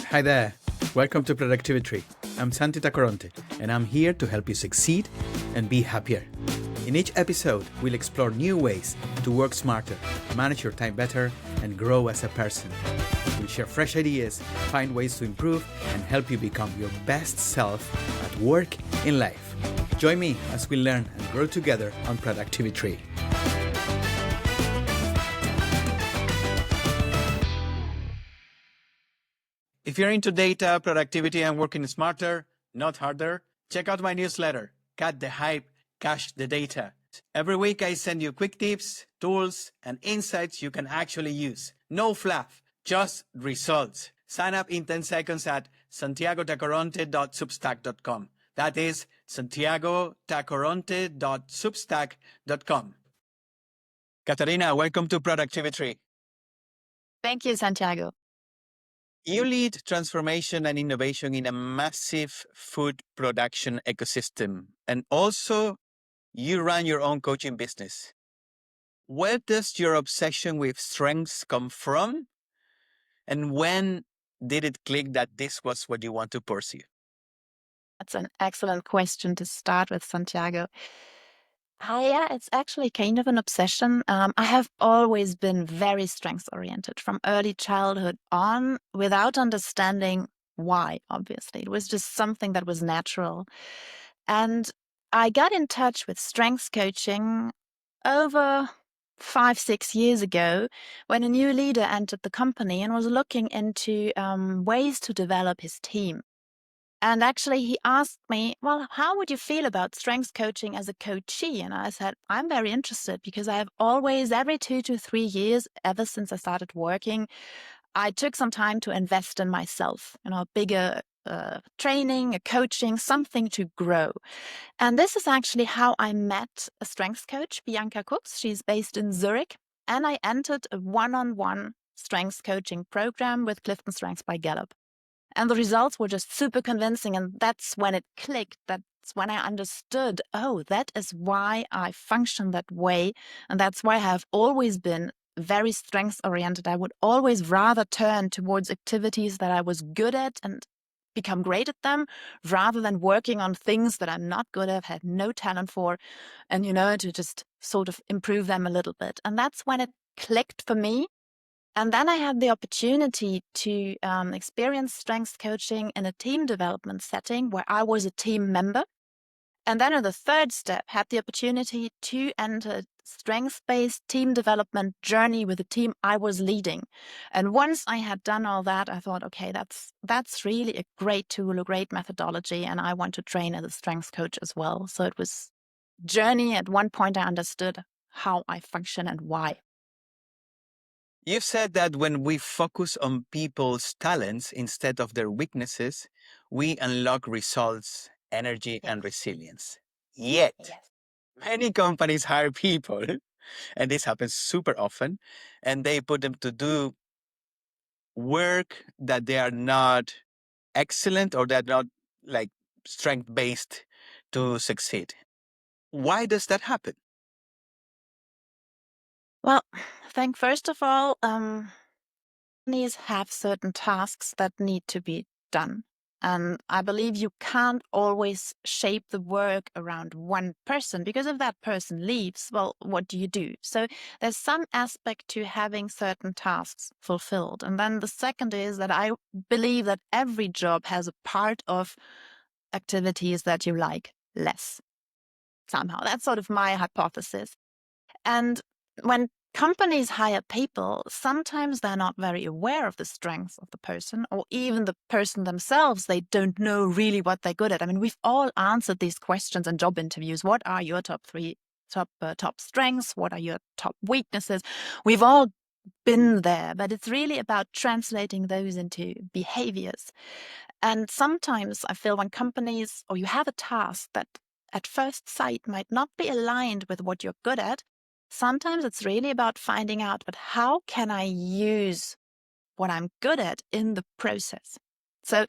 Hi there. Welcome to Productivi-Tree. I'm Santi Tacoronte, and I'm here to help you succeed and be happier. In each episode, we'll explore new ways to work smarter, manage your time better, and grow as a person. We'll share fresh ideas, find ways to improve, and help you become your best self at work, in life. Join me as we learn and grow together on Productivi-Tree. If you're into data, productivity, and working smarter, not harder, check out my newsletter, Cut the Hype, Cash the Data. Every week I send you quick tips, tools, and insights you can actually use. No fluff, just results. Sign up in 10 seconds at santiagotacoronte.substack.com. That is santiagotacoronte.substack.com. Katarina, welcome to Productivi-Tree. Thank you, Santiago. You lead transformation and innovation in a massive food production ecosystem, and also you run your own coaching business. Where does your obsession with strengths come from? And when did it click that this was what you want to pursue? That's an excellent question to start with, Santiago. Yeah, it's actually kind of an obsession. I have always been very strengths-oriented from early childhood on, without understanding why, obviously. It was just something that was natural. And I got in touch with strengths coaching over 5-6 years ago when a new leader entered the company and was looking into ways to develop his team. And actually, he asked me, well, how would you feel about strengths coaching as a coachee? And I said, I'm very interested because I have always, every 2 to 3 years, ever since I started working, I took some time to invest in myself, bigger training, a coaching, something to grow. And this is actually how I met a strengths coach, Bianca Cooks. She's based in Zurich. And I entered a one-on-one strengths coaching program with CliftonStrengths by Gallup. And the results were just super convincing. And that's when it clicked. That's when I understood, oh, that is why I function that way. And that's why I have always been very strengths oriented. I would always rather turn towards activities that I was good at and become great at them, rather than working on things that I'm not good at, had no talent for, and, to just sort of improve them a little bit. And that's when it clicked for me. And then I had the opportunity to experience strengths coaching in a team development setting where I was a team member. And then in the third step, had the opportunity to enter strengths-based team development journey with the team I was leading. And once I had done all that, I thought, okay, that's really a great tool, a great methodology, and I want to train as a strengths coach as well. So it was journey. At one point, I understood how I function and why. You've said that when we focus on people's talents instead of their weaknesses, we unlock results, energy, and resilience. Yet, many companies hire people, and this happens super often, and they put them to do work that they are not excellent or that are not like strength-based to succeed. Why does that happen? Well, I think first of all, companies have certain tasks that need to be done. And I believe you can't always shape the work around one person, because if that person leaves, well, what do you do? So there's some aspect to having certain tasks fulfilled. And then the second is that I believe that every job has a part of activities that you like less somehow. That's sort of my hypothesis. And when companies hire people, sometimes they're not very aware of the strengths of the person, or even the person themselves. They don't know really what they're good at. I mean, we've all answered these questions in job interviews. What are your top strengths? What are your top weaknesses? We've all been there, but it's really about translating those into behaviors. And sometimes I feel when companies, or you have a task that at first sight might not be aligned with what you're good at, sometimes it's really about finding out, but how can I use what I'm good at in the process? So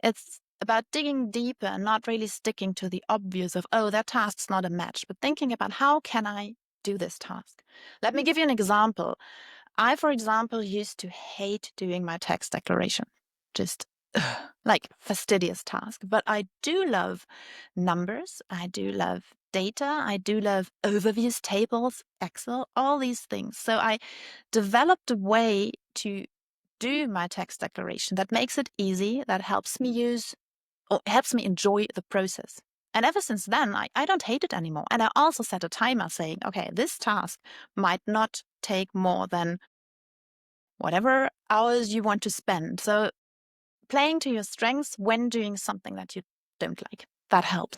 it's about digging deeper and not really sticking to the obvious of, oh, that task's not a match, but thinking about how can I do this task? Let me give you an example. I, for example, used to hate doing my tax declaration. Just like fastidious task. But I do love numbers. I do love data. I do love overviews, tables, Excel, all these things. So I developed a way to do my text declaration that makes it easy, that helps me enjoy the process. And ever since then, I don't hate it anymore. And I also set a timer saying, okay, this task might not take more than whatever hours you want to spend. So playing to your strengths when doing something that you don't like, that helps.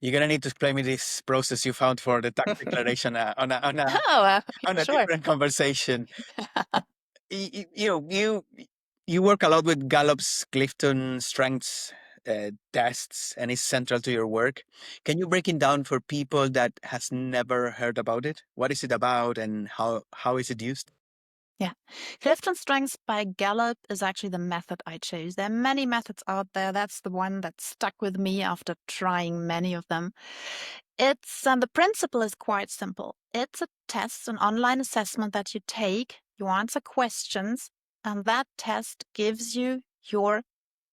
You're gonna need to explain me this process you found for the tax declaration Oh, on a sure. different conversation. You work a lot with Gallup's Clifton Strengths tests, and it's central to your work. Can you break it down for people that has never heard about it? What is it about, and how is it used? Yeah. Clifton Strengths by Gallup is actually the method I chose. There are many methods out there. That's the one that stuck with me after trying many of them. It's the principle is quite simple. It's a test, an online assessment that you take. You answer questions, and that test gives you your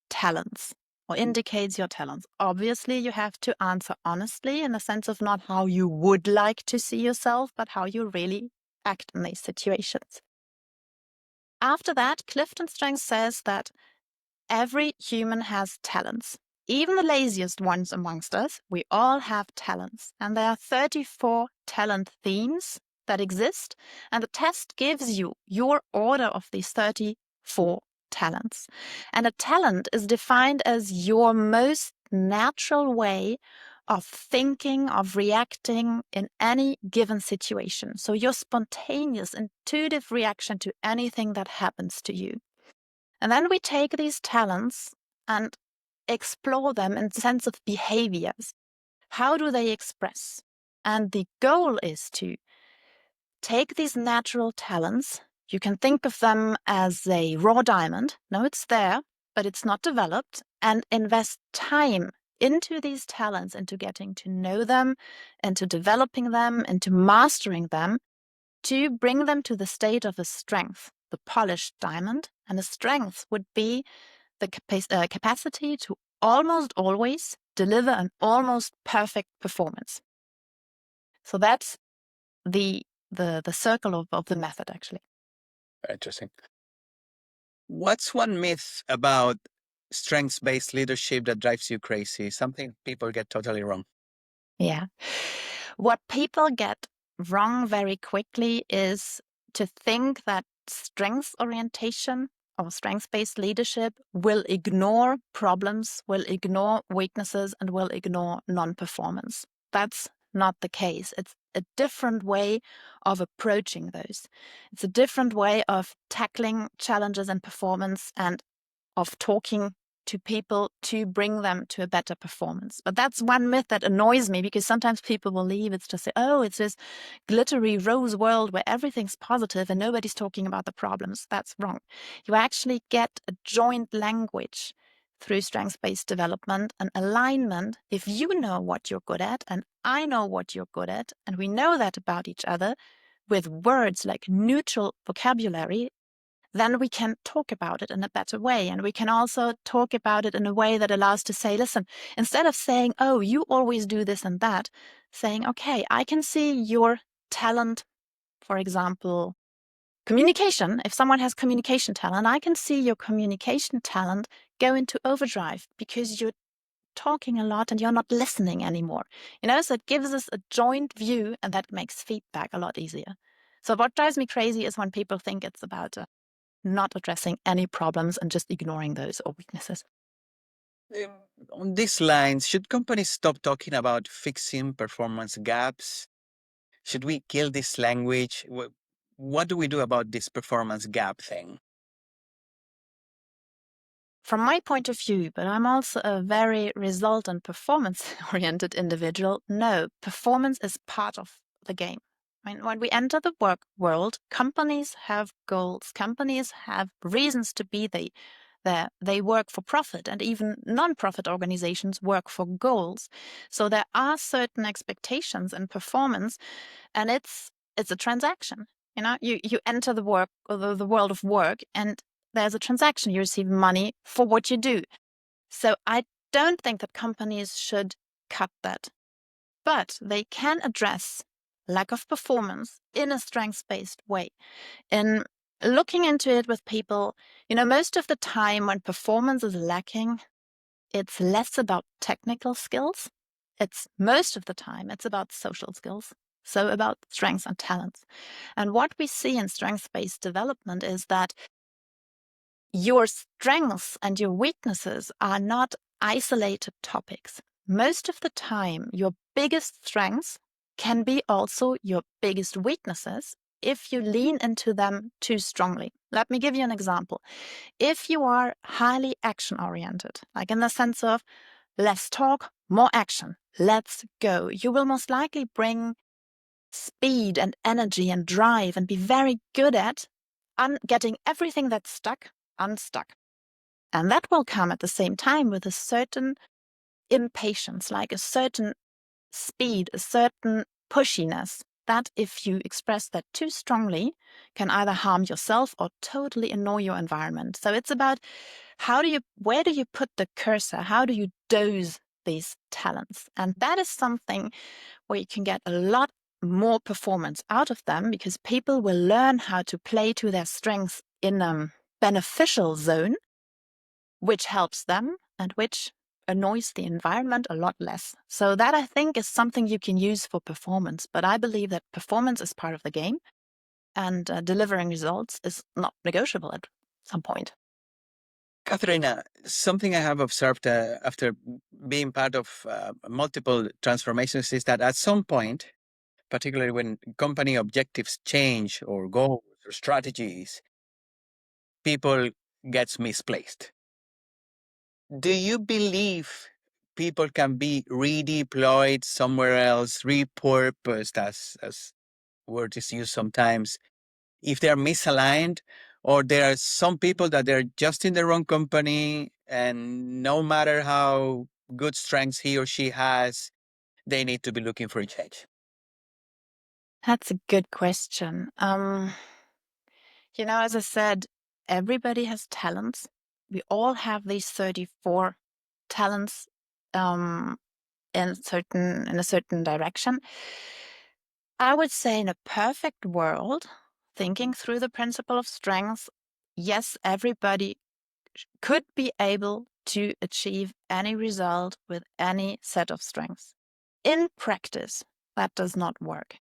talents or indicates your talents. Obviously, you have to answer honestly in the sense of not how you would like to see yourself, but how you really act in these situations. After that, Clifton Strengths says that every human has talents. Even the laziest ones amongst us, we all have talents. And there are 34 talent themes that exist. And the test gives you your order of these 34 talents. And a talent is defined as your most natural way of thinking, of reacting in any given situation. So your spontaneous, intuitive reaction to anything that happens to you. And then we take these talents and explore them in the sense of behaviors. How do they express? And the goal is to take these natural talents. You can think of them as a raw diamond. No, it's there, but it's not developed, and invest time into these talents, into getting to know them, into developing them, into mastering them to bring them to the state of a strength, the polished diamond. And a strength would be the capacity to almost always deliver an almost perfect performance. So that's the circle of the method, actually. Very interesting. What's one myth about strengths-based leadership that drives you crazy? Something people get totally wrong. Yeah. What people get wrong very quickly is to think that strengths orientation or strengths-based leadership will ignore problems, will ignore weaknesses, and will ignore non-performance. That's not the case. It's a different way of approaching those. It's a different way of tackling challenges and performance and of talking to people to bring them to a better performance. But that's one myth that annoys me because sometimes people will leave. It's just say, oh, it's this glittery rose world where everything's positive and nobody's talking about the problems. That's wrong. You actually get a joint language through strengths-based development and alignment. If you know what you're good at and I know what you're good at, and we know that about each other with words like neutral vocabulary, then we can talk about it in a better way. And we can also talk about it in a way that allows to say, listen, instead of saying, oh, you always do this and that, saying, okay, I can see your talent, for example, communication. If someone has communication talent, I can see your communication talent go into overdrive because you're talking a lot and you're not listening anymore. So it gives us a joint view and that makes feedback a lot easier. So what drives me crazy is when people think it's about not addressing any problems and just ignoring those or weaknesses. Um, On these lines, should companies stop talking about fixing performance gaps? Should we kill this language? What do we do about this performance gap thing? From my point of view, but I'm also a very result and performance oriented individual, no, performance is part of the game. When we enter the work world, companies have goals, companies have reasons to be there. They work for profit, and even non-profit organizations work for goals. So there are certain expectations in performance, and it's a transaction. You enter the work or the world of work, and there's a transaction. You receive money for what you do. So I don't think that companies should cut that, but they can address lack of performance in a strengths-based way. In looking into it with people, most of the time when performance is lacking, it's less about technical skills. Most of the time, it's about social skills. So about strengths and talents. And what we see in strengths-based development is that your strengths and your weaknesses are not isolated topics. Most of the time, your biggest strengths can be also your biggest weaknesses if you lean into them too strongly. Let me give you an example. If you are highly action-oriented, like in the sense of less talk, more action, let's go, you will most likely bring speed and energy and drive and be very good at getting everything that's stuck unstuck. And that will come at the same time with a certain impatience, like a certain speed, a certain pushiness that if you express that too strongly can either harm yourself or totally annoy your environment. So it's about where do you put the cursor? How do you dose these talents? And that is something where you can get a lot more performance out of them because people will learn how to play to their strengths in a beneficial zone, which helps them and which annoys the environment a lot less. So that, I think, is something you can use for performance. But I believe that performance is part of the game and delivering results is not negotiable at some point. Katharina, something I have observed after being part of multiple transformations is that at some point, particularly when company objectives change or goals or strategies, people gets misplaced. Do you believe people can be redeployed somewhere else, repurposed, as word is used sometimes, if they're misaligned, or there are some people that they're just in the wrong company, and no matter how good strengths he or she has, they need to be looking for a change? That's a good question. As I said, everybody has talents. We all have these 34 talents in a certain direction. I would say in a perfect world, thinking through the principle of strengths, yes, everybody could be able to achieve any result with any set of strengths. In practice, that does not work.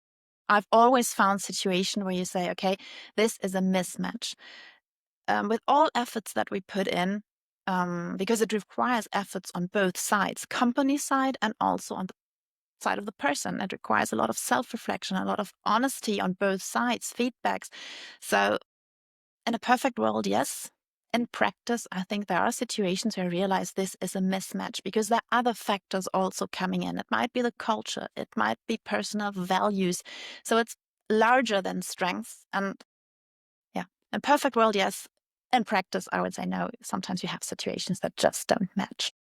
I've always found situations where you say, okay, this is a mismatch. With all efforts that we put in, because it requires efforts on both sides, company side and also on the side of the person. It requires a lot of self-reflection, a lot of honesty on both sides, feedbacks. So in a perfect world, yes. In practice, I think there are situations where I realize this is a mismatch because there are other factors also coming in. It might be the culture, it might be personal values. So it's larger than strengths. And yeah, in a perfect world, yes. In practice, I would say no. Sometimes you have situations that just don't match.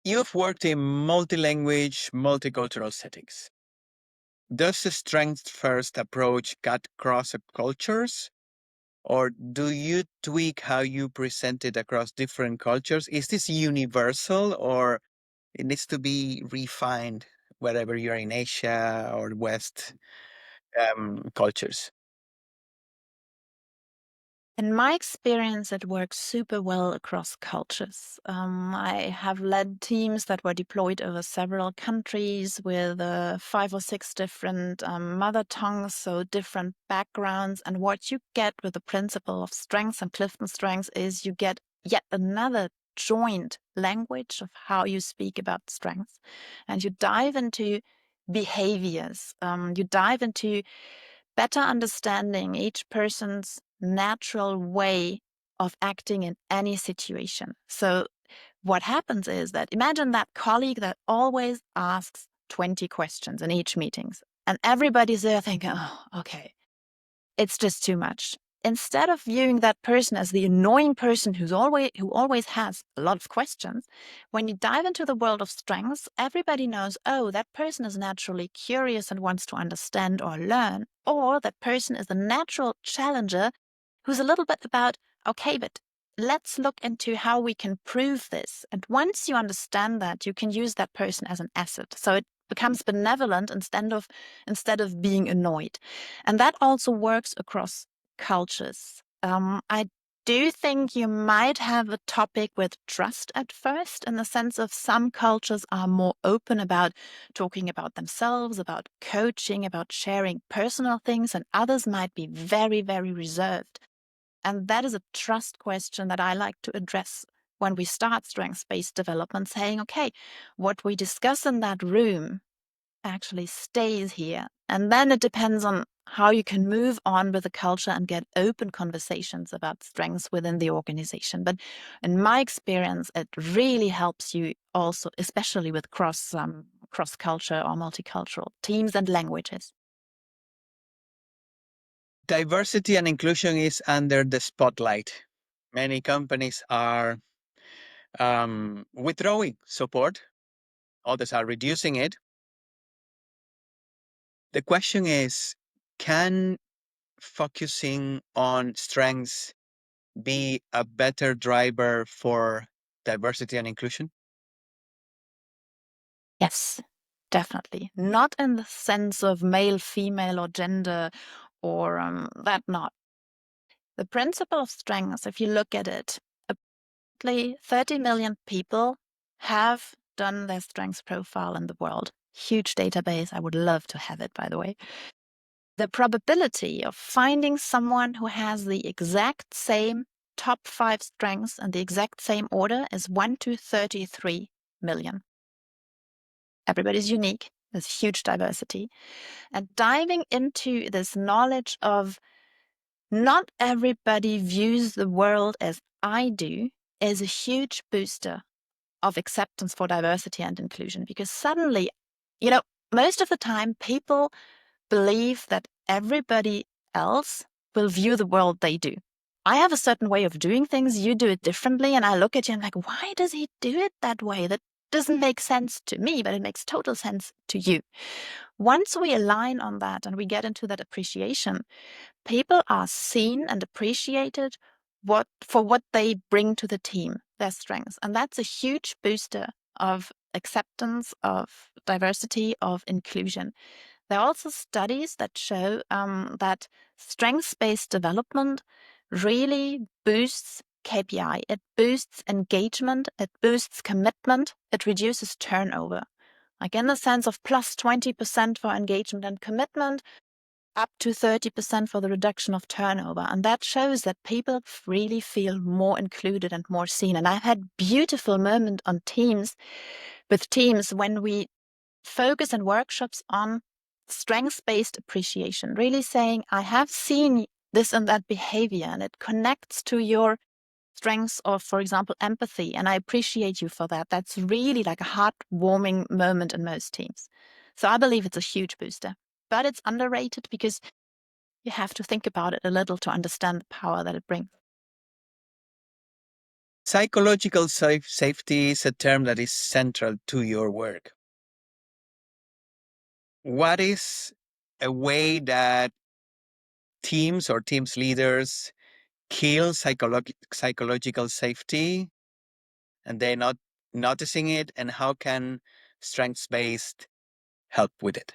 You've worked in multi-language, multicultural settings. Does the strength first approach cut across cultures? Or do you tweak how you present it across different cultures? Is this universal, or it needs to be refined wherever you're in Asia or West cultures? In my experience, it works super well across cultures. I have led teams that were deployed over several countries with 5 or 6 different mother tongues, so different backgrounds. And what you get with the principle of strengths and Clifton Strengths is you get yet another joint language of how you speak about strengths. And you dive into behaviors. You dive into better understanding each person's natural way of acting in any situation. So what happens is that imagine that colleague that always asks 20 questions in each meetings, and everybody's there thinking, oh, okay, it's just too much. Instead of viewing that person as the annoying person who always has a lot of questions, when you dive into the world of strengths, everybody knows, oh, that person is naturally curious and wants to understand or learn, or that person is a natural challenger who's a little bit about, okay, but let's look into how we can prove this. And once you understand that, you can use that person as an asset. So it becomes benevolent instead of being annoyed. And that also works across cultures. I do think you might have a topic with trust at first, in the sense of some cultures are more open about talking about themselves, about coaching, about sharing personal things, and others might be very, very reserved. And that is a trust question that I like to address when we start strengths-based development, saying, okay, what we discuss in that room actually stays here. And then it depends on how you can move on with the culture and get open conversations about strengths within the organization. But in my experience, it really helps you also, especially with cross-culture or multicultural teams and languages. Diversity and inclusion is under the spotlight. Many companies are withdrawing support, others are reducing it. The question is, can focusing on strengths be a better driver for diversity and inclusion? Yes, definitely. Not in the sense of male, female, or gender, or that not. The principle of strengths, if you look at it, approximately 30 million people have done their strengths profile in the world. Huge database. I would love to have it, by the way. The probability of finding someone who has the exact same top 5 strengths in the exact same order is 1 to 33 million. Everybody's unique. There's huge diversity. And diving into this knowledge of not everybody views the world as I do is a huge booster of acceptance for diversity and inclusion, because suddenly, most of the time people believe that everybody else will view the world they do. I have a certain way of doing things, you do it differently, and I look at you and I'm like, why does he do it that way? That doesn't make sense to me, but it makes total sense to you. Once we align on that and we get into that appreciation, people are seen and appreciated for what they bring to the team, their strengths. And that's a huge booster of acceptance, of diversity, of inclusion. There are also studies that show that strengths-based development really boosts KPI. It boosts engagement, it boosts commitment, it reduces turnover. Like in the sense of plus 20% for engagement and commitment, up to 30% for the reduction of turnover. And that shows that people really feel more included and more seen. And I've had beautiful moments on teams when we focus in workshops on strengths-based appreciation, really saying, I have seen this and that behavior and it connects to your strengths of, for example, empathy. And I appreciate you for that. That's really like a heartwarming moment in most teams. So I believe it's a huge booster, but it's underrated because you have to think about it a little to understand the power that it brings. Psychological safety is a term that is central to your work. What is a way that teams or teams leaders kill psychological safety and they're not noticing it, and how can strengths-based help with it?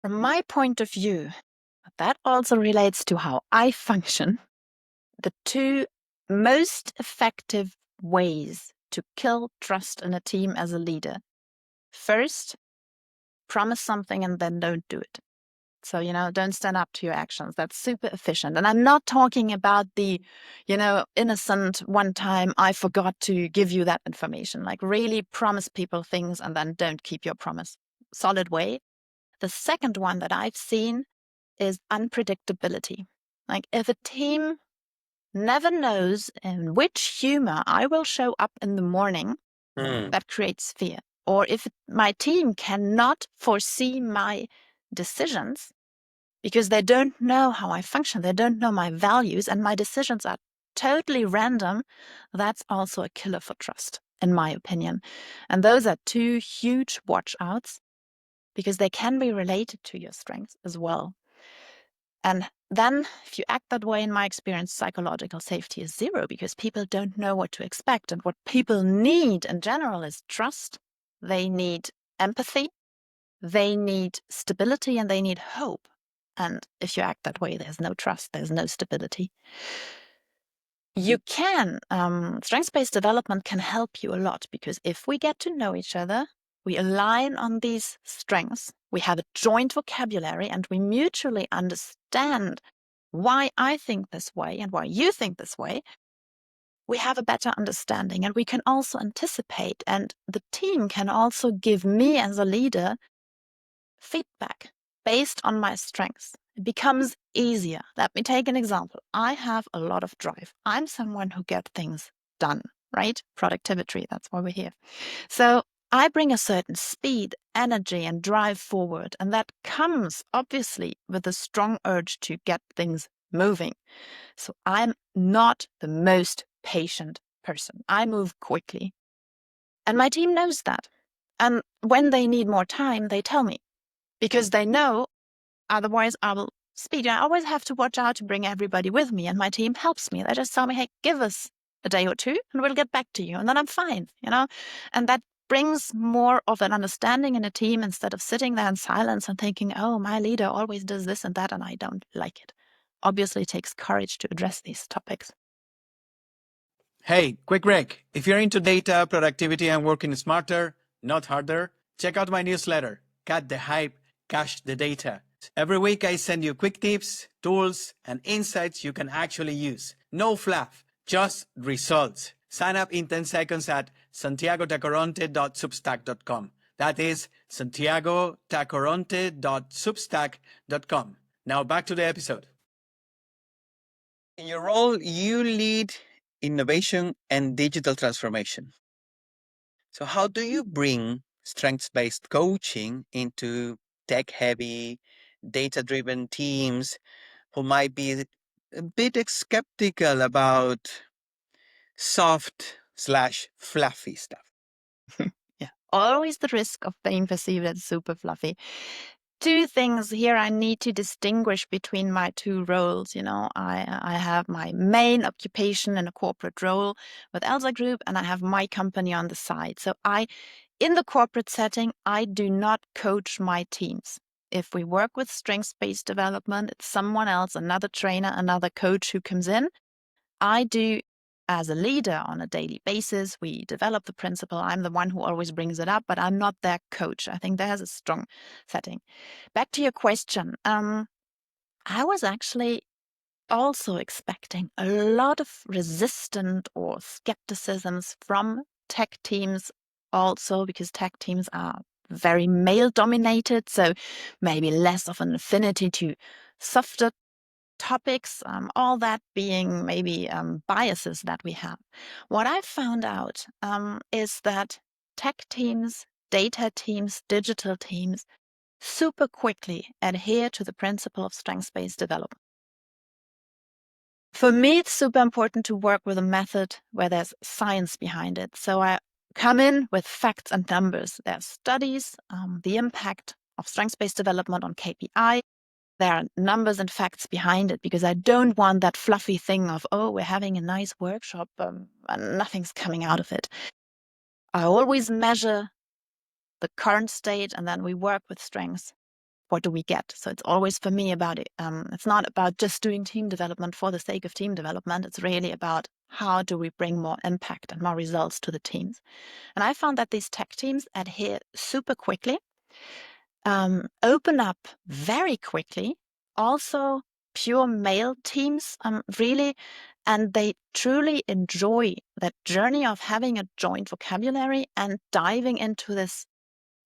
From my point of view, that also relates to how I function. The two most effective ways to kill trust in a team as a leader. First, promise something and then don't do it. So, don't stand up to your actions. That's super efficient. And I'm not talking about the, innocent one time I forgot to give you that information. Like really promise people things and then don't keep your promise. Solid way. The second one that I've seen is unpredictability. Like if a team never knows in which humor I will show up in the morning, that creates fear. Or if my team cannot foresee my decisions because they don't know how I function, they don't know my values, and my decisions are totally random, that's also a killer for trust, in my opinion. And those are two huge watch outs because they can be related to your strengths as well. And then if you act that way, in my experience, psychological safety is zero because people don't know what to expect. And what people need in general is trust. They need empathy. They need stability and they need hope. And if you act that way, there's no trust, there's no stability. You can, strengths-based development can help you a lot because if we get to know each other, we align on these strengths, we have a joint vocabulary, and we mutually understand why I think this way and why you think this way, we have a better understanding and we can also anticipate. And the team can also give me as a leader feedback based on my strengths. It becomes easier. Let me take an example. I have a lot of drive. I'm someone who gets things done, right? Productivi-Tree, that's why we're here. So I bring a certain speed, energy, and drive forward. And that comes obviously with a strong urge to get things moving. So I'm not the most patient person. I move quickly. And my team knows that. And when they need more time, they tell me because they know otherwise I will speed. I always have to watch out to bring everybody with me, and my team helps me. They just tell me, hey, give us a day or two and we'll get back to you. And then I'm fine, and that brings more of an understanding in a team instead of sitting there in silence and thinking, oh, my leader always does this and that and I don't like it. Obviously, it takes courage to address these topics. Hey, quick break. If you're into data, productivity, and working smarter, not harder, check out my newsletter, Cut the Hype, Cache the Data. Every week I send you quick tips, tools, and insights you can actually use. No fluff, just results. Sign up in 10 seconds at santiagotacoronte.substack.com. That is santiagotacoronte.substack.com. Now back to the episode. In your role, you lead innovation and digital transformation. So, how do you bring strengths based coaching into tech heavy, data driven teams who might be a bit skeptical about soft/slash fluffy stuff? Yeah, always the risk of being perceived as super fluffy. Two things here I need to distinguish between my two roles. I have my main occupation in a corporate role with Elsa Group, and I have my company on the side. So in the corporate setting, I do not coach my teams. If we work with strengths-based development, it's someone else, another trainer, another coach who comes in. I do as a leader on a daily basis. We develop the principle. I'm the one who always brings it up, but I'm not their coach. I think there's a strong setting. Back to your question. I was actually also expecting a lot of resistance or skepticisms from tech teams also because tech teams are very male dominated. So maybe less of an affinity to softer topics, all that being maybe biases that we have. What I found out is that tech teams, data teams, digital teams super quickly adhere to the principle of strengths-based development. For me, it's super important to work with a method where there's science behind it. So I come in with facts and numbers. There are studies, the impact of strengths-based development on KPI. There are numbers and facts behind it because I don't want that fluffy thing of, oh, we're having a nice workshop and nothing's coming out of it. I always measure the current state and then we work with strengths. What do we get? So it's always for me about it. It's not about just doing team development for the sake of team development. It's really about how do we bring more impact and more results to the teams. And I found that these tech teams adhere super quickly, open up very quickly. Also, pure male teams really, and they truly enjoy that journey of having a joint vocabulary and diving into this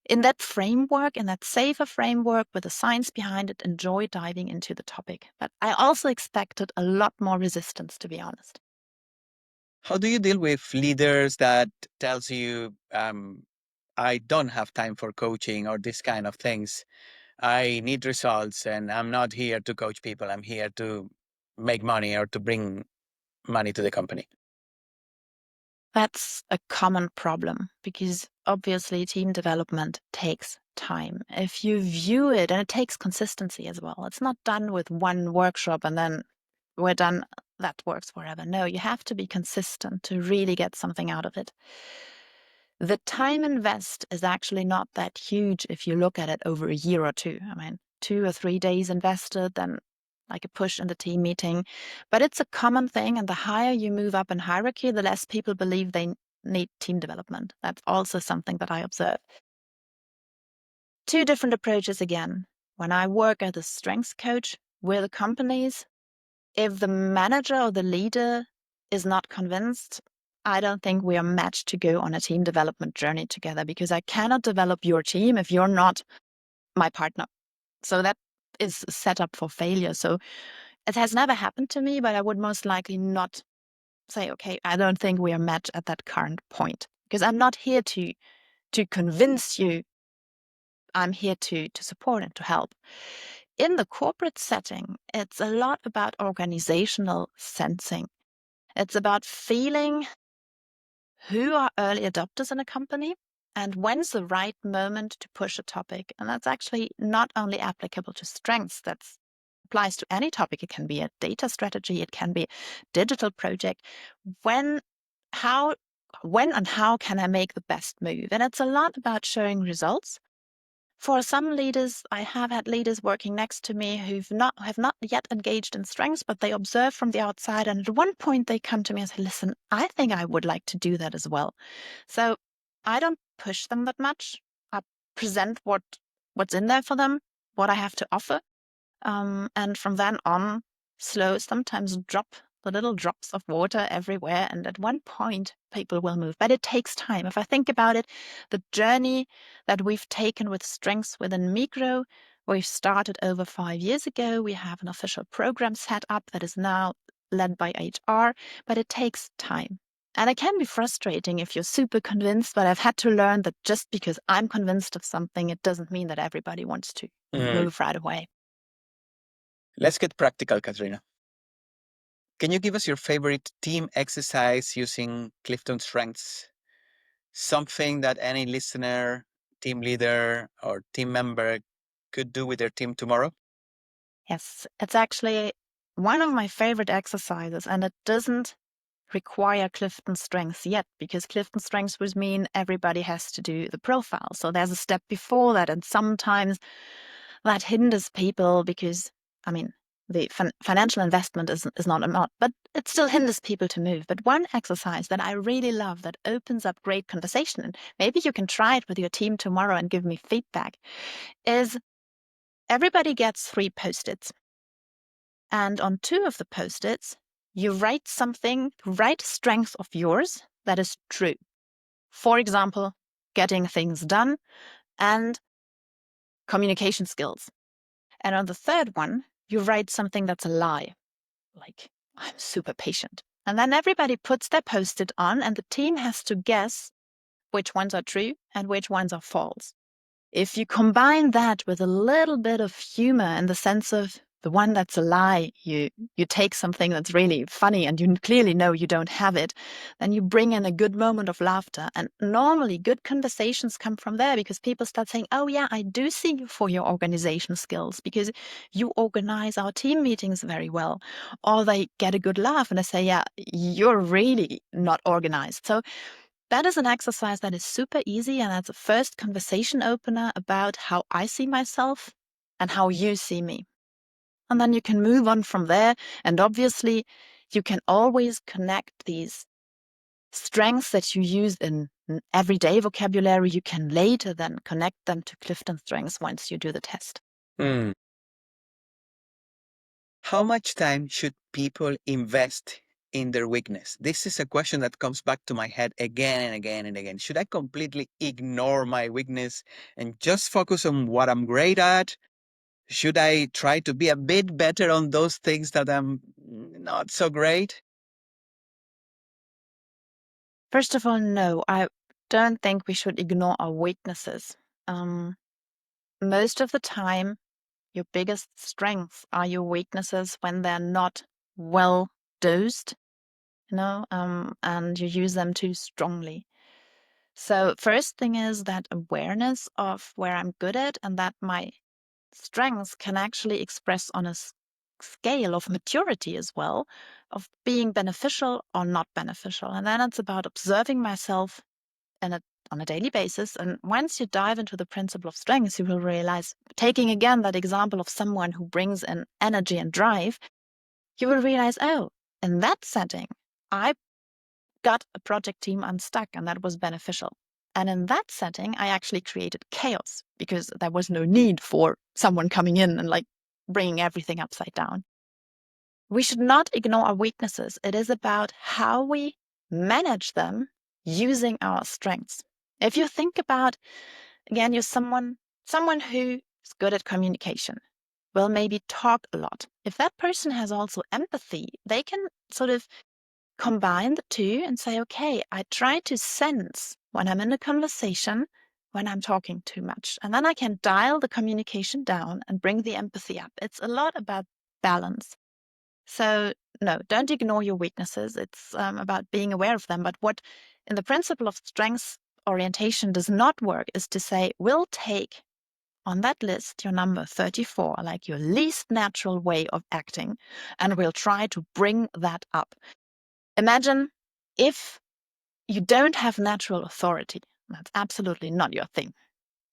in that framework, in that safer framework with the science behind it, enjoy diving into the topic. But I also expected a lot more resistance, to be honest. How do you deal with leaders that tells you, I don't have time for coaching or this kind of things? I need results and I'm not here to coach people. I'm here to make money or to bring money to the company. That's a common problem because obviously team development takes time. If you view it, and it takes consistency as well. It's not done with one workshop and then we're done. That works forever. No, you have to be consistent to really get something out of it. The time invest is actually not that huge if you look at it over a year or two. I mean, 2 or 3 days invested, then like a push in the team meeting. But it's a common thing. And the higher you move up in hierarchy, the less people believe they need team development. That's also something that I observe. 2 different approaches again. When I work as a strengths coach with companies, if the manager or the leader is not convinced, I don't think we are matched to go on a team development journey together, because I cannot develop your team if you're not my partner. So that is set up for failure. So it has never happened to me, but I would most likely not say, okay, I don't think we are matched at that current point, because I'm not here to convince you. I'm here to support and to help. In the corporate setting, it's a lot about organizational sensing. It's about feeling who are early adopters in a company and when's the right moment to push a topic. And that's actually not only applicable to strengths, that applies to any topic. It can be a data strategy, it can be a digital project. When and how can I make the best move? And it's a lot about showing results. For some leaders, I have had leaders working next to me who have not yet engaged in strengths, but they observe from the outside. And at one point they come to me and say, listen, I think I would like to do that as well. So I don't push them that much. I present what's in there for them, what I have to offer. And from then on, sometimes drop the little drops of water everywhere. And at one point, people will move. But it takes time. If I think about it, the journey that we've taken with strengths within Micro, we've started over 5 years ago. We have an official program set up that is now led by HR, but it takes time. And it can be frustrating if you're super convinced, but I've had to learn that just because I'm convinced of something, it doesn't mean that everybody wants to move right away. Let's get practical, Katrina. Can you give us your favorite team exercise using Clifton Strengths? Something that any listener, team leader, or team member could do with their team tomorrow? Yes, it's actually one of my favorite exercises, and it doesn't require Clifton Strengths yet, because Clifton Strengths would mean everybody has to do the profile. So there's a step before that, and sometimes that hinders people because, I mean, the financial investment is not a lot, but it still hinders people to move. But one exercise that I really love that opens up great conversation, and maybe you can try it with your team tomorrow and give me feedback, is everybody gets 3 Post-its. And on 2 of the Post-its, you write a strength of yours that is true. For example, getting things done and communication skills. And on the 3rd one, you write something that's a lie, like, I'm super patient. And then everybody puts their Post-it on, and the team has to guess which ones are true and which ones are false. If you combine that with a little bit of humor, in the sense of the one that's a lie, you take something that's really funny and you clearly know you don't have it, then you bring in a good moment of laughter. And normally good conversations come from there, because people start saying, oh yeah, I do see you for your organization skills, because you organize our team meetings very well. Or they get a good laugh and they say, yeah, you're really not organized. So that is an exercise that is super easy, and that's a first conversation opener about how I see myself and how you see me. And then you can move on from there. And obviously, you can always connect these strengths that you use in everyday vocabulary. You can later then connect them to Clifton Strengths once you do the test. How much time should people invest in their weakness? This is a question that comes back to my head again and again and again. Should I completely ignore my weakness and just focus on what I'm great at? Should I try to be a bit better on those things that I'm not so great? First of all, no, I don't think we should ignore our weaknesses. Most of the time, your biggest strengths are your weaknesses when they're not well dosed, and you use them too strongly. So first thing is that awareness of where I'm good at and that my strengths can actually express on a scale of maturity as well, of being beneficial or not beneficial. And then it's about observing myself on a daily basis. And once you dive into the principle of strengths, you will realize, taking again that example of someone who brings in energy and drive, you will realize, oh, in that setting, I got a project team unstuck, and that was beneficial. And in that setting, I actually created chaos because there was no need for someone coming in and like bringing everything upside down. We should not ignore our weaknesses. It is about how we manage them using our strengths. If you think about, again, you're someone who is good at communication, will maybe talk a lot. If that person has also empathy, they can sort of combine the two and say, okay, I try to sense when I'm in a conversation when I'm talking too much. And then I can dial the communication down and bring the empathy up. It's a lot about balance. So no, don't ignore your weaknesses. It's about being aware of them. But what in the principle of strengths orientation does not work is to say, we'll take on that list your number 34, like your least natural way of acting, and we'll try to bring that up. Imagine if you don't have natural authority, that's absolutely not your thing,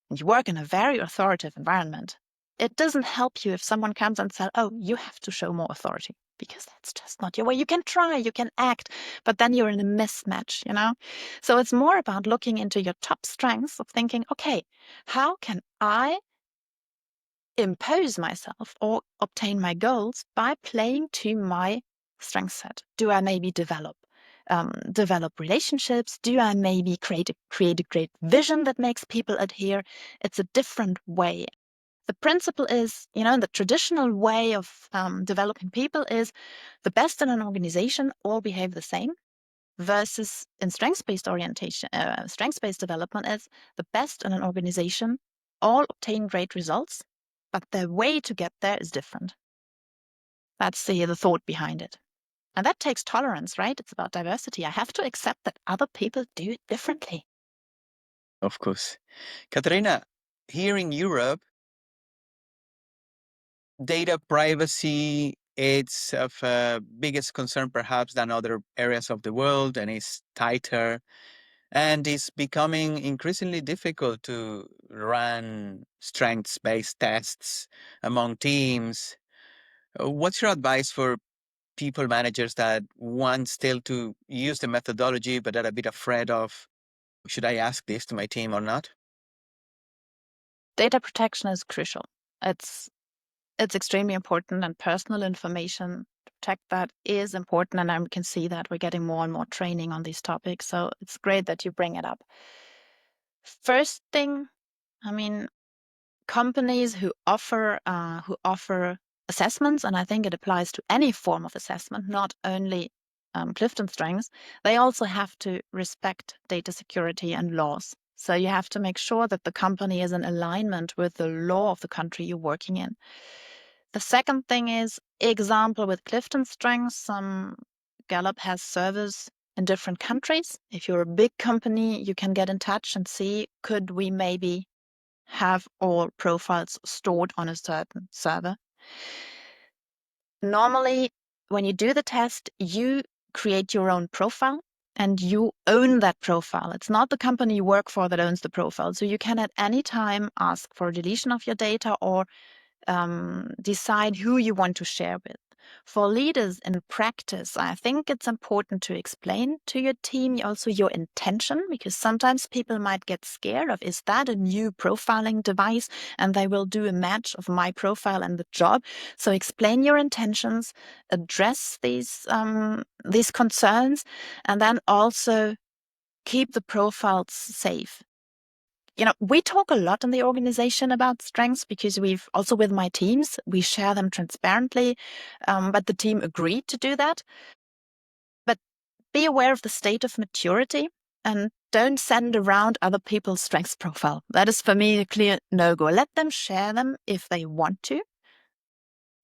and you work in a very authoritative environment, it doesn't help you if someone comes and says, oh, you have to show more authority, because that's just not your way. You can try, you can act, but then you're in a mismatch, you know? So it's more about looking into your top strengths of thinking, okay, how can I impose myself or obtain my goals by playing to my strength set? Do I maybe develop relationships? Do I maybe create a great vision that makes people adhere? It's a different way. The principle is, the traditional way of developing people is the best in an organization all behave the same, versus in strengths-based orientation, strengths-based development is the best in an organization all obtain great results, but the way to get there is different. That's the thought behind it. And that takes tolerance, right? It's about diversity. I have to accept that other people do it differently. Of course. Katarina, here in Europe, data privacy it's of biggest concern perhaps than other areas of the world, and is tighter, and it's becoming increasingly difficult to run strengths-based tests among teams. What's your advice for people managers that want still to use the methodology but are a bit afraid of, should I ask this to my team or not? Data protection is crucial. It's extremely important, and personal information to protect that is important. And I can see that we're getting more and more training on these topics. So it's great that you bring it up. First thing, I mean, companies who offer assessments, and I think it applies to any form of assessment, not only CliftonStrengths, they also have to respect data security and laws. So you have to make sure that the company is in alignment with the law of the country you're working in. The second thing is, example with CliftonStrengths, Gallup has servers in different countries. If you're a big company, you can get in touch and see, could we maybe have all profiles stored on a certain server? Normally, when you do the test, you create your own profile and you own that profile. It's not the company you work for that owns the profile. So you can at any time ask for deletion of your data or decide who you want to share with. For leaders in practice, I think it's important to explain to your team also your intention, because sometimes people might get scared of, is that a new profiling device? And they will do a match of my profile and the job. So explain your intentions, address these concerns, and then also keep the profiles safe. We talk a lot in the organization about strengths because we've also, with my teams, we share them transparently, but the team agreed to do that. But be aware of the state of maturity and don't send around other people's strengths profile. That is for me a clear no-go. Let them share them if they want to.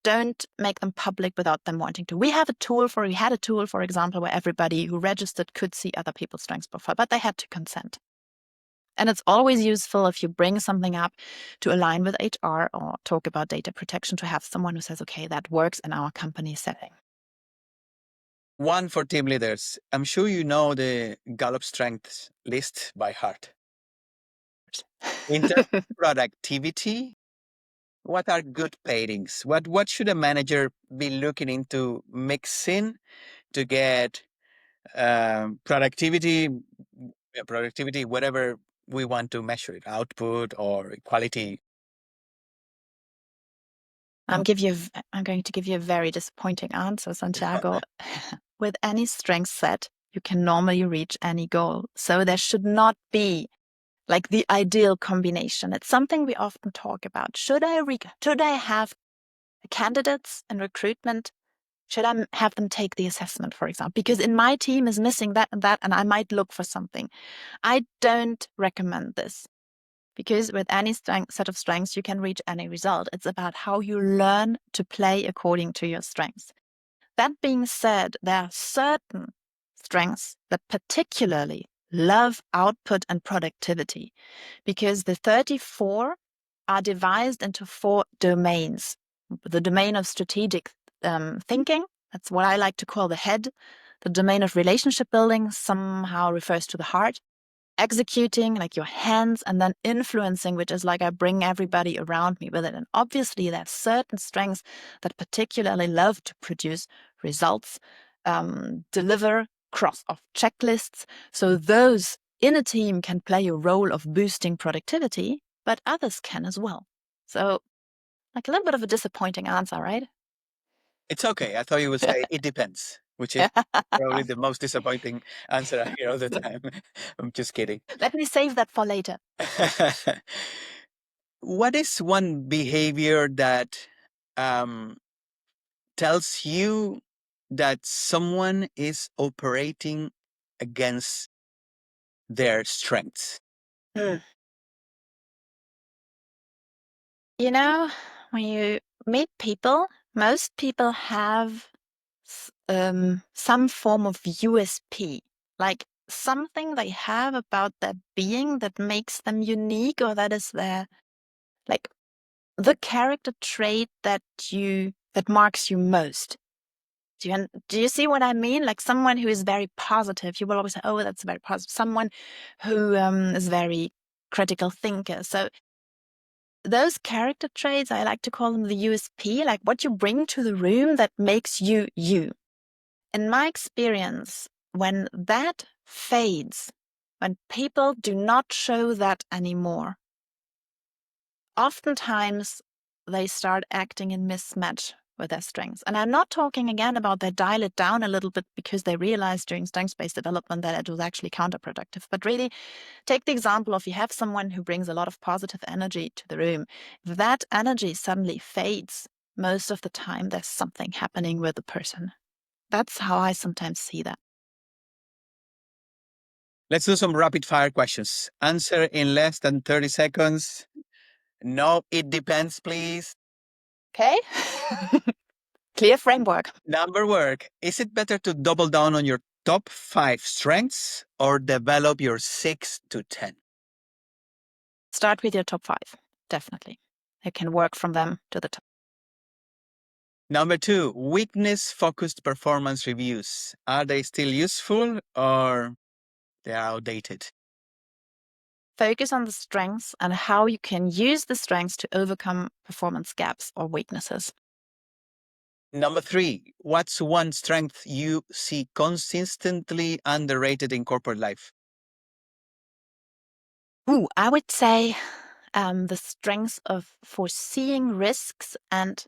Don't make them public without them wanting to. We had a tool, for example, where everybody who registered could see other people's strengths profile, but they had to consent. And it's always useful if you bring something up to align with HR or talk about data protection to have someone who says, okay, that works in our company setting. One for team leaders. I'm sure you know the Gallup strengths list by heart. In terms of productivity, what are good pairings? What should a manager be looking into mixing to get productivity, whatever we want to measure it, output or quality? I'm going to give you a very disappointing answer, Santiago. With any strength set, you can normally reach any goal. So there should not be like the ideal combination. It's something we often talk about. Should I have candidates in recruitment? Should I have them take the assessment, for example? Because in my team is missing that, and I might look for something. I don't recommend this. Because with any set of strengths, you can reach any result. It's about how you learn to play according to your strengths. That being said, there are certain strengths that particularly love output and productivity, because the 34 are divided into 4 domains. The domain of strategic thinking, that's what I like to call the head. The domain of relationship building somehow refers to the heart. Executing, like your hands, and then influencing, which is like I bring everybody around me with it. And obviously, there are certain strengths that particularly love to produce results, deliver cross off checklists. So those in a team can play a role of boosting productivity, but others can as well. So, like a little bit of a disappointing answer, right? It's okay. I thought you would say it depends, which is probably the most disappointing answer I hear all the time. I'm just kidding. Let me save that for later. What is one behavior that um, tells you that someone is operating against their strengths? Mm. You know, when you meet people, most people have some form of USP, like something they have about their being that makes them unique, or that is their like the character trait that marks you most. Do you see what I mean? Like someone who is very positive, you will always say, "Oh, that's very positive." Someone who is very critical thinker. So those character traits, I like to call them the USP, like what you bring to the room that makes you you. In my experience, when that fades, when people do not show that anymore, oftentimes they start acting in mismatch with their strengths. And I'm not talking again about they dial it down a little bit because they realized during strengths-based development that it was actually counterproductive. But really, take the example of you have someone who brings a lot of positive energy to the room. If that energy suddenly fades, most of the time there's something happening with the person. That's how I sometimes see that. Let's do some rapid fire questions. Answer in less than 30 seconds. No, it depends, please. Okay. Clear framework. Number work. Is it better to double down on your top 5 strengths or develop your 6 to 10? Start with your top 5, definitely. You can work from them to the top. Number 2, weakness focused performance reviews. Are they still useful or they are outdated? Focus on the strengths and how you can use the strengths to overcome performance gaps or weaknesses. Number 3, what's one strength you see consistently underrated in corporate life? I would say the strengths of foreseeing risks and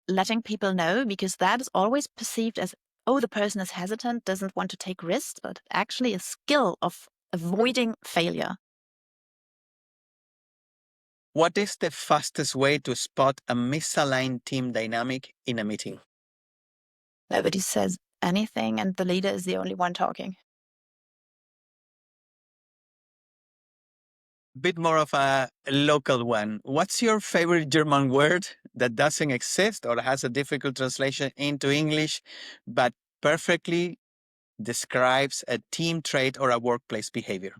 letting people know, because that is always perceived as, oh, the person is hesitant, doesn't want to take risks, but actually a skill of avoiding failure. What is the fastest way to spot a misaligned team dynamic in a meeting? Nobody says anything, and the leader is the only one talking. Bit more of a local one. What's your favorite German word that doesn't exist or has a difficult translation into English, but perfectly describes a team trait or a workplace behavior?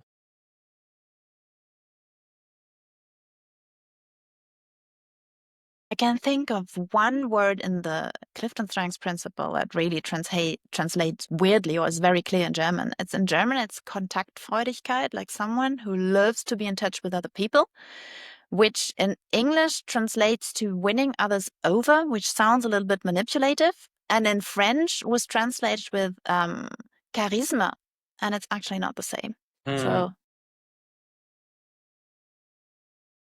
I can think of one word in the Clifton Strengths principle that really translates weirdly or is very clear in German. It's in German, it's Kontaktfreudigkeit, like someone who loves to be in touch with other people, which in English translates to winning others over, which sounds a little bit manipulative. And in French was translated with charisma, and it's actually not the same. So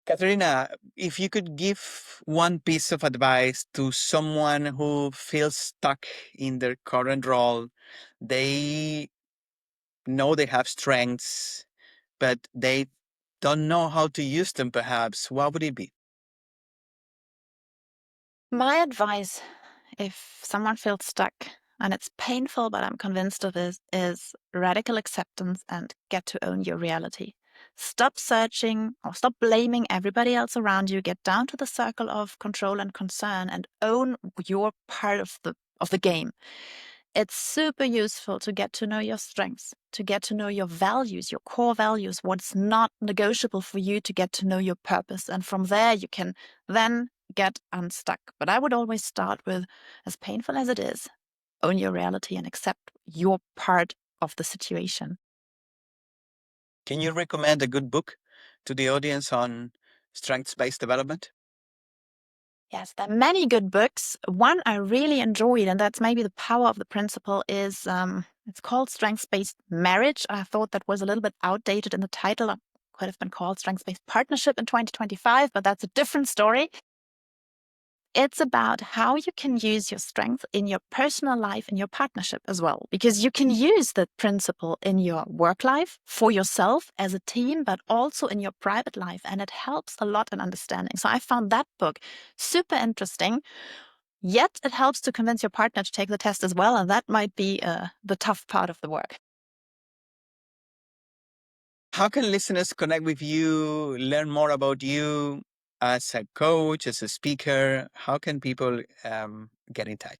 Katerina, if you could give one piece of advice to someone who feels stuck in their current role, they know they have strengths, but they don't know how to use them, perhaps, what would it be? my advice, if someone feels stuck, and it's painful, but I'm convinced of this, is radical acceptance and get to own your reality. Stop searching or stop blaming everybody else around you. Get down to the circle of control and concern and own your part of the game. It's super useful to get to know your strengths, to get to know your values, your core values, what's not negotiable for you, to get to know your purpose. And from there, you can then get unstuck. But I would always start with, as painful as it is, own your reality and accept your part of the situation. Can you recommend a good book to the audience on strengths-based development? Yes, there are many good books. One I really enjoyed, and that's maybe the power of the principle, is it's called Strengths-Based Marriage. I thought that was a little bit outdated in the title. It could have been called Strengths-Based Partnership in 2025, but that's a different story. It's about how you can use your strength in your personal life, in your partnership as well, because you can use that principle in your work life for yourself as a team, but also in your private life. And it helps a lot in understanding. So I found that book super interesting, yet it helps to convince your partner to take the test as well. And that might be the tough part of the work. How can listeners connect with you, learn more about you as a coach, as a speaker? How can people get in touch?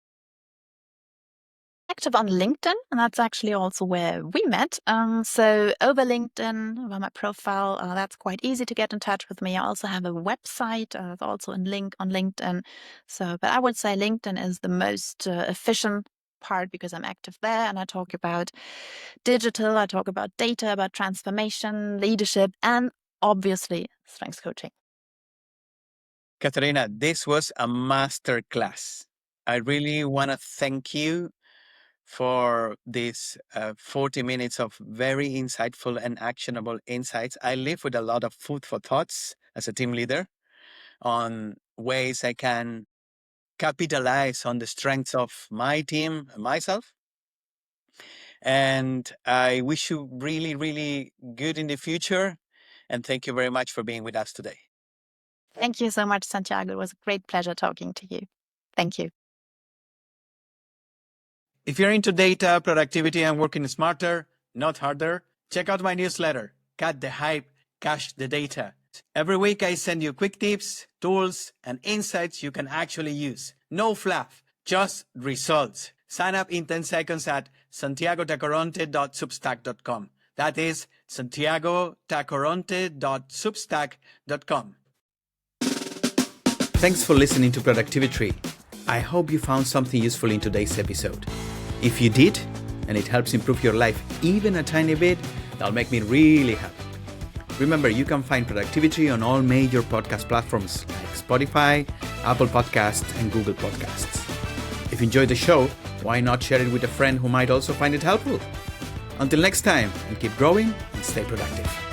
Active on LinkedIn, and that's actually also where we met. So over LinkedIn, over my profile, that's quite easy to get in touch with me. I also have a website, it's also in link on LinkedIn. So, but I would say LinkedIn is the most efficient part because I'm active there and I talk about digital, I talk about data, about transformation, leadership, and obviously strengths coaching. Katerina, this was a master class. I really want to thank you for this 40 minutes of very insightful and actionable insights. I live with a lot of food for thoughts as a team leader on ways I can capitalize on the strengths of my team and myself. And I wish you really, really good in the future. And thank you very much for being with us today. Thank you so much, Santiago. It was a great pleasure talking to you. Thank you. If you're into data, productivity, and working smarter, not harder, check out my newsletter, Cut the Hype, Cash the Data. Every week I send you quick tips, tools, and insights you can actually use. No fluff, just results. Sign up in 10 seconds at santiagotacoronte.substack.com. That is santiagotacoronte.substack.com. Thanks for listening to Productivi-Tree. I hope you found something useful in today's episode. If you did, and it helps improve your life even a tiny bit, that'll make me really happy. Remember, you can find Productivi-Tree on all major podcast platforms like Spotify, Apple Podcasts, and Google Podcasts. If you enjoyed the show, why not share it with a friend who might also find it helpful? Until next time, and keep growing and stay productive.